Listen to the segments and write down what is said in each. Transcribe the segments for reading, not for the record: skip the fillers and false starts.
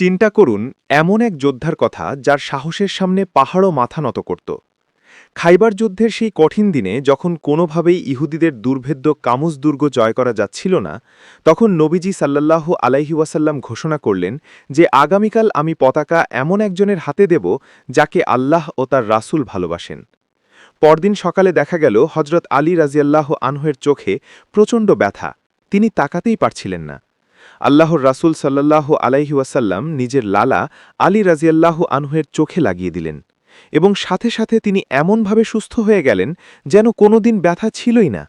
চিন্তা করুন এমন এক যোদ্ধার কথা যার সাহসের সামনে পাহাড়ও মাথা নত করত। খাইবার যুদ্ধের সেই কঠিন দিনে যখন কোনোভাবেই ইহুদিদের দুর্ভেদ্য কামুজ দুর্গ জয় করা যাচ্ছিল না, তখন নবীজি সাল্লাল্লাহু আলাইহি ওয়াসাল্লাম ঘোষণা করলেন যে আগামীকাল আমি পতাকা এমন একজনের হাতে দেব যাকে আল্লাহ ও তার রাসূল ভালোবাসেন। পরদিন সকালে দেখা গেল হজরত আলী রাজিয়াল্লাহু আনহুয়ের চোখে প্রচণ্ড ব্যথা, তিনি তাকাতেই পারছিলেন না। আল্লাহর রাসূল সাল্লাল্লাহু আলাইহি ওয়াসাল্লাম নিজের লালা আলী রাজিয়াল্লাহু আনহুয়ের চোখে লাগিয়ে দিলেন এবং সাথে সাথে তিনি এমনভাবে সুস্থ হয়ে গেলেন যেন কোনোদিন ব্যথা ছিলই না।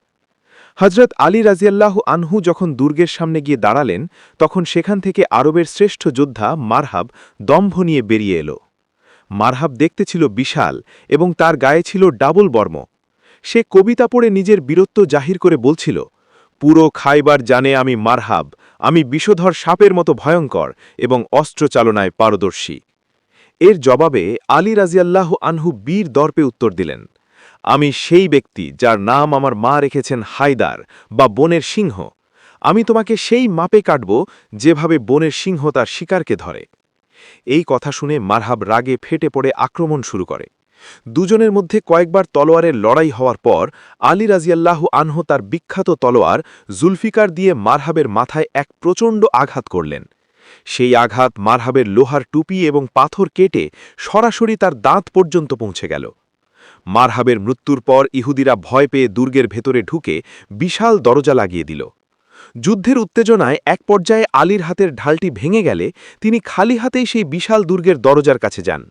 হজরত আলী রাজিয়াল্লাহু আনহু যখন দুর্গের সামনে গিয়ে দাঁড়ালেন, তখন সেখান থেকে আরবের শ্রেষ্ঠ যোদ্ধা মারহাব দম্ভ নিয়ে বেরিয়ে এলো। মারহাব দেখতে ছিল বিশাল এবং তার গায়ে ছিল ডাবল বর্ম। সে কবিতা পড়ে নিজের বীরত্ব জাহির করে বলছিল, পুরো খাইবার জানে আমি মারহাব, আমি বিষধর সাপের মতো ভয়ঙ্কর এবং অস্ত্রচালনায় পারদর্শী। এর জবাবে আলী রাজিয়াল্লাহু আনহু বীর দর্পে উত্তর দিলেন, আমি সেই ব্যক্তি যার নাম আমার মা রেখেছেন হায়দার বা বনের সিংহ। আমি তোমাকে সেই মাপে কাটব যেভাবে বনের সিংহ তার শিকারকে ধরে। এই কথা শুনে মারহাব রাগে ফেটে পড়ে আক্রমণ শুরু করে। দুজনের মধ্যে কয়েকবার তলোয়ারের লড়াই হওয়ার পর আলী রাজিয়াল্লাহু আনহু তার বিখ্যাত তলোয়ার জুলফিকার দিয়ে মারহাবের মাথায় এক প্রচণ্ড আঘাত করলেন। সেই আঘাত মারহাবের লোহার টুপি এবং পাথর কেটে সরাসরি তার দাঁত পর্যন্ত পৌঁছে গেল। মারহাবের মৃত্যুর পর ইহুদিরা ভয় পেয়ে দুর্গের ভেতরে ঢুকে বিশাল দরজা লাগিয়ে দিল। যুদ্ধের উত্তেজনায় এক পর্যায়ে আলীর হাতের ঢালটি ভেঙে গেলে তিনি খালি হাতেই সেই বিশাল দুর্গের দরজার কাছে যান।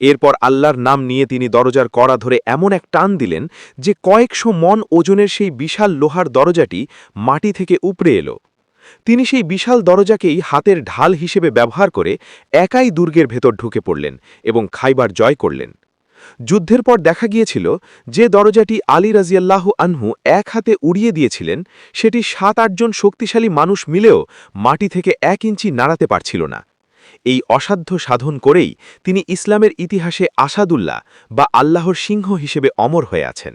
এরপর আল্লাহর নাম নিয়ে তিনি দরজার কড়া ধরে এমন এক টান দিলেন যে কয়েকশো মন ওজনের সেই বিশাল লোহার দরজাটি মাটি থেকে উপড়ে এলো। তিনি সেই বিশাল দরজাকেই হাতের ঢাল হিসেবে ব্যবহার করে একাই দুর্গের ভেতর ঢুকে পড়লেন এবং খাইবার জয় করলেন। যুদ্ধের পর দেখা গিয়েছিল যে দরজাটি আলী রাজিয়াল্লাহু আনহু এক হাতে উড়িয়ে দিয়েছিলেন, সেটি ৭-৮ জন শক্তিশালী মানুষ মিলেও মাটি থেকে ১ ইঞ্চি নাড়াতে পারছিল না। এই অসাধ্য সাধন করেই তিনি ইসলামের ইতিহাসে আসাদুল্লাহ বা আল্লাহর সিংহ হিসেবে অমর হয়ে আছেন।